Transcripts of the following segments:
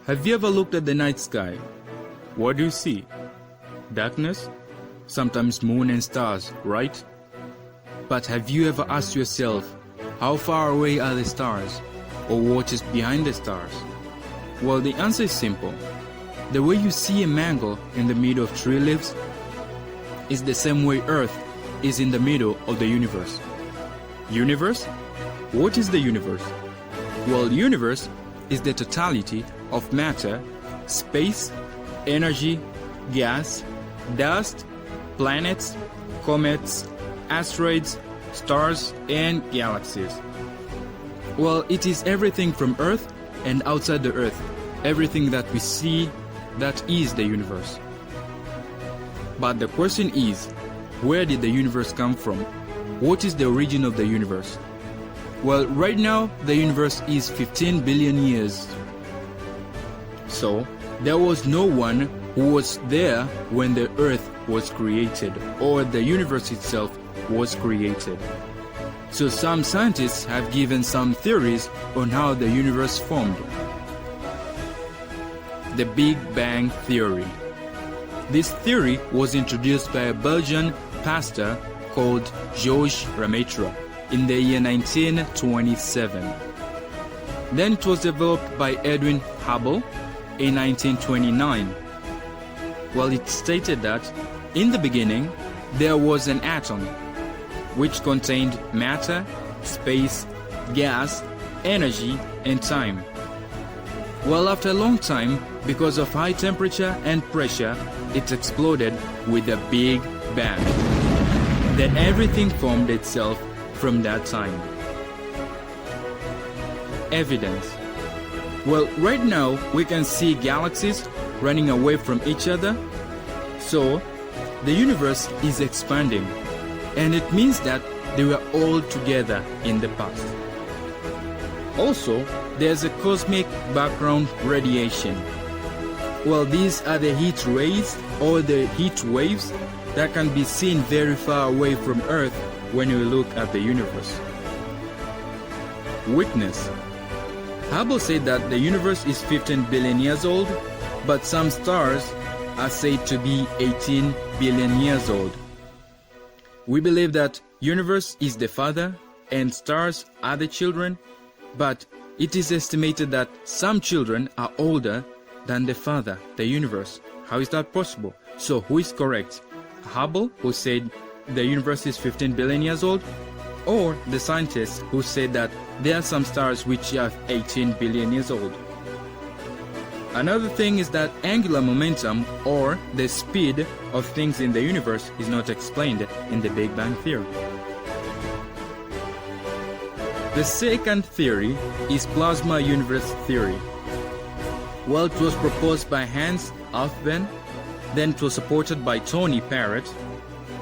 Have you ever looked at the night sky? What do you see? Darkness? Sometimes moon and stars, right? But have you ever asked yourself, how far away are the stars? Or what is behind the stars? Well, the answer is simple. The way you see a mango in the middle of tree leaves is the same way Earth is in the middle of the universe. Universe? What is the universe? Well, universe is the totality of matter, space, energy, gas, dust, planets, comets, asteroids, stars, and galaxies. Well, it is everything from Earth and outside the Earth, everything that we see, that is the universe. But the question is, where did the universe come from? What is the origin of the universe? Well, right now, the universe is 15 billion years. So, there was no one who was there when the Earth was created, or the universe itself was created. So some scientists have given some theories on how the universe formed. The Big Bang Theory. This theory was introduced by a Belgian pastor called Georges Lemaitre in the year 1927. Then it was developed by Edwin Hubble in 1929. Well, it stated that in the beginning there was an atom which contained matter, space, gas, energy, and time. Well, after a long time, because of high temperature and pressure, it exploded with a Big Bang. Then everything formed itself from that time. Evidence. Well, right now we can see galaxies running away from each other. So, the universe is expanding, and it means that they were all together in the past. Also, there's a cosmic background radiation. Well, these are the heat rays or the heat waves that can be seen very far away from Earth when you look at the universe. Witness. Hubble said that the universe is 15 billion years old, but some stars are said to be 18 billion years old. We believe that universe is the father and stars are the children, but it is estimated that some children are older than the father, the universe. How is that possible? So who is correct? Hubble, who said the universe is 15 billion years old, or the scientists who said that there are some stars which are 18 billion years old? Another thing is that angular momentum, or the speed of things in the universe, is not explained in the Big Bang Theory. The second theory is plasma universe theory. Well, it was proposed by Hans Alfvén, then it was supported by Tony Parrott.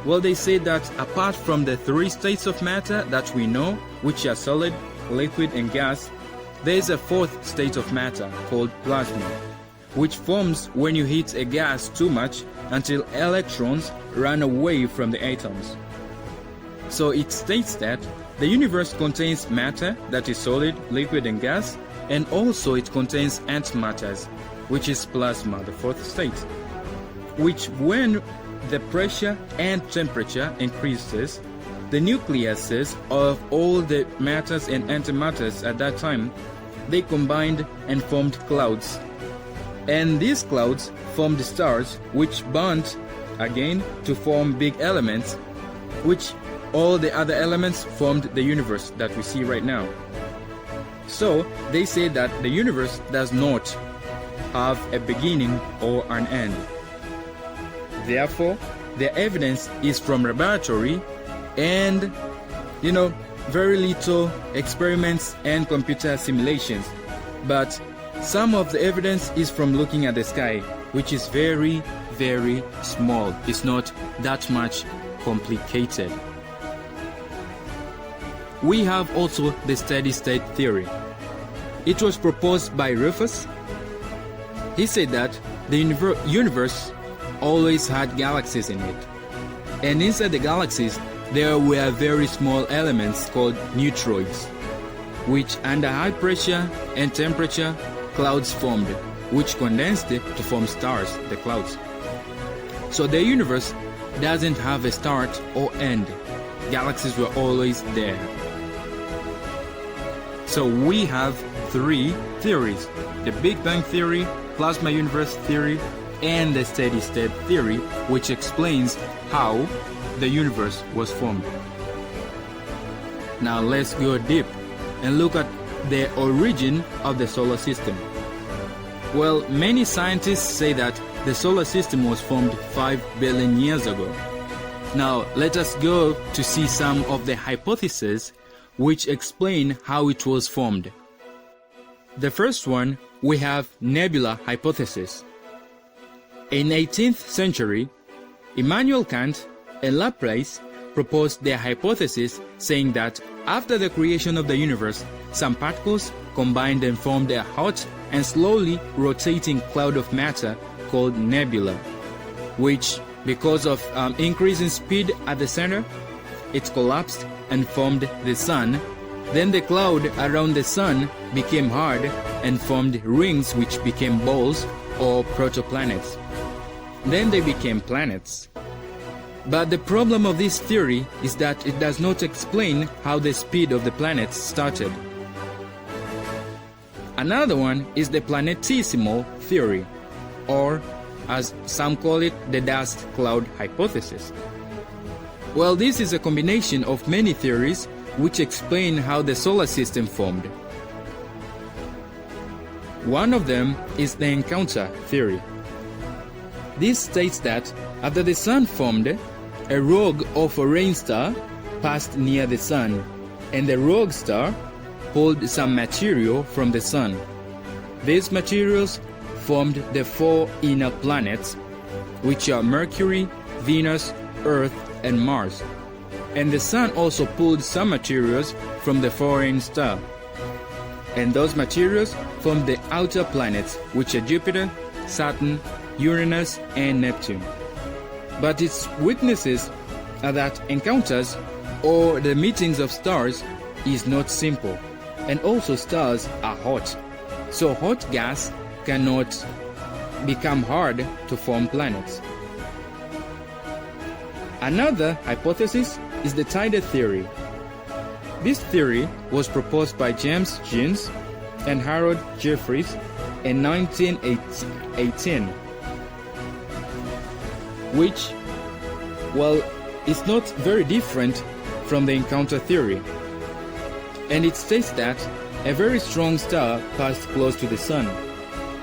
Well, they say that apart from the three states of matter that we know, which are solid, liquid, and gas, there is a fourth state of matter called plasma, which forms when you heat a gas too much until electrons run away from the atoms. So it states that the universe contains matter that is solid, liquid, and gas, and also it contains antimatters, which is plasma, the fourth state, which when the pressure and temperature increases, the nucleuses of all the matters and antimatters at that time, they combined and formed clouds. And these clouds formed stars, which burnt again to form big elements, which all the other elements formed the universe that we see right now. So they say that the universe does not have a beginning or an end. Therefore, the evidence is from laboratory and, very little experiments and computer simulations. But some of the evidence is from looking at the sky, which is very, very small. It's not that much complicated. We have also the steady state theory. It was proposed by Rufus. He said that the universe always had galaxies in it. And inside the galaxies, there were very small elements called neutroids, which under high pressure and temperature, clouds formed, which condensed to form stars, the clouds. So the universe doesn't have a start or end. Galaxies were always there. So we have three theories: the Big Bang theory, plasma universe theory, and the steady state theory, which explains how the universe was formed. Now let's go deep and look at the origin of the solar system. Well, many scientists say that the solar system was formed 5 billion years ago. Now let us go to see some of the hypotheses which explain how it was formed. The first one, we have nebula hypothesis. In 18th century, Immanuel Kant and Laplace proposed their hypothesis, saying that after the creation of the universe, some particles combined and formed a hot and slowly rotating cloud of matter called nebula, which, because of increase in speed at the center, it collapsed and formed the sun. Then the cloud around the sun became hard and formed rings which became balls or protoplanets. Then they became planets. But the problem of this theory is that it does not explain how the speed of the planets started. Another one is the planetesimal theory, or as some call it, the dust cloud hypothesis. Well, this is a combination of many theories which explain how the solar system formed. One of them is the encounter theory. This states that after the sun formed, a rogue of a rain star passed near the sun, and the rogue star pulled some material from the sun. These materials formed the 4 inner planets, which are Mercury, Venus, Earth, and Mars. And the sun also pulled some materials from the foreign star. And those materials formed the outer planets, which are Jupiter, Saturn, Uranus, and Neptune. But its weaknesses are that encounters, or the meetings of stars, is not simple. And also stars are hot. So hot gas cannot become hard to form planets. Another hypothesis is the tidal theory. This theory was proposed by James Jeans and Harold Jeffreys in 1918, which, well, is not very different from the encounter theory. And it states that a very strong star passed close to the sun.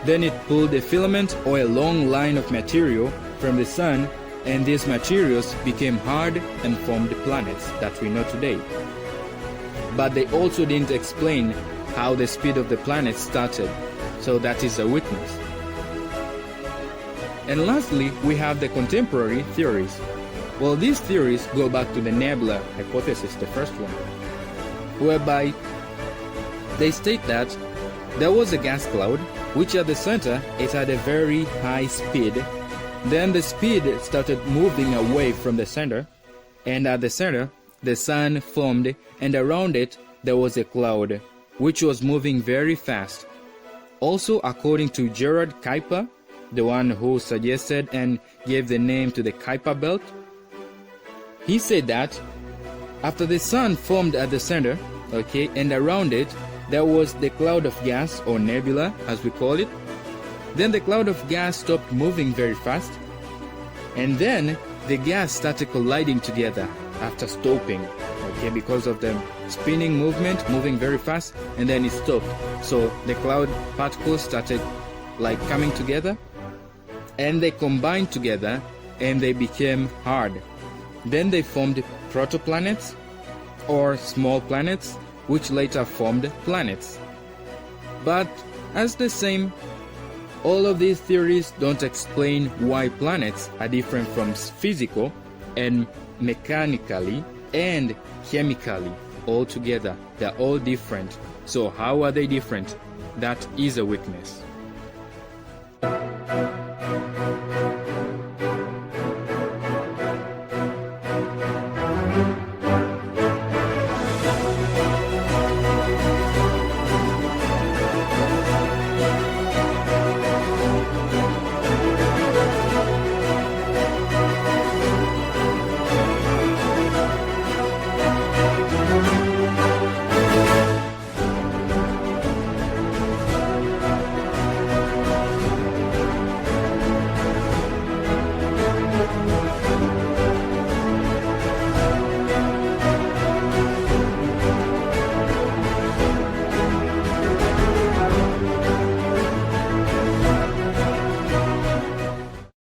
Then it pulled a filament or a long line of material from the sun, and these materials became hard and formed planets that we know today. But they also didn't explain how the speed of the planets started, so that is a weakness. And lastly, we have the contemporary theories. Well, these theories go back to the nebula hypothesis, the first one, whereby they state that there was a gas cloud, which at the center, it had a very high speed. Then the speed started moving away from the center, and at the center, the sun formed, and around it, there was a cloud, which was moving very fast. Also, according to Gerard Kuiper, the one who suggested and gave the name to the Kuiper belt, he said that after the sun formed at the center, and around it, there was the cloud of gas, or nebula as we call it. Then the cloud of gas stopped moving very fast, and then the gas started colliding together after stopping, because of the spinning movement, moving very fast, and then it stopped. So the cloud particles started coming together, and they combined together, and they became hard. Then they formed protoplanets, or small planets, which later formed planets. But as the same, all of these theories don't explain why planets are different from physical and mechanically and chemically altogether. They're all different. So how are they different? That is a weakness.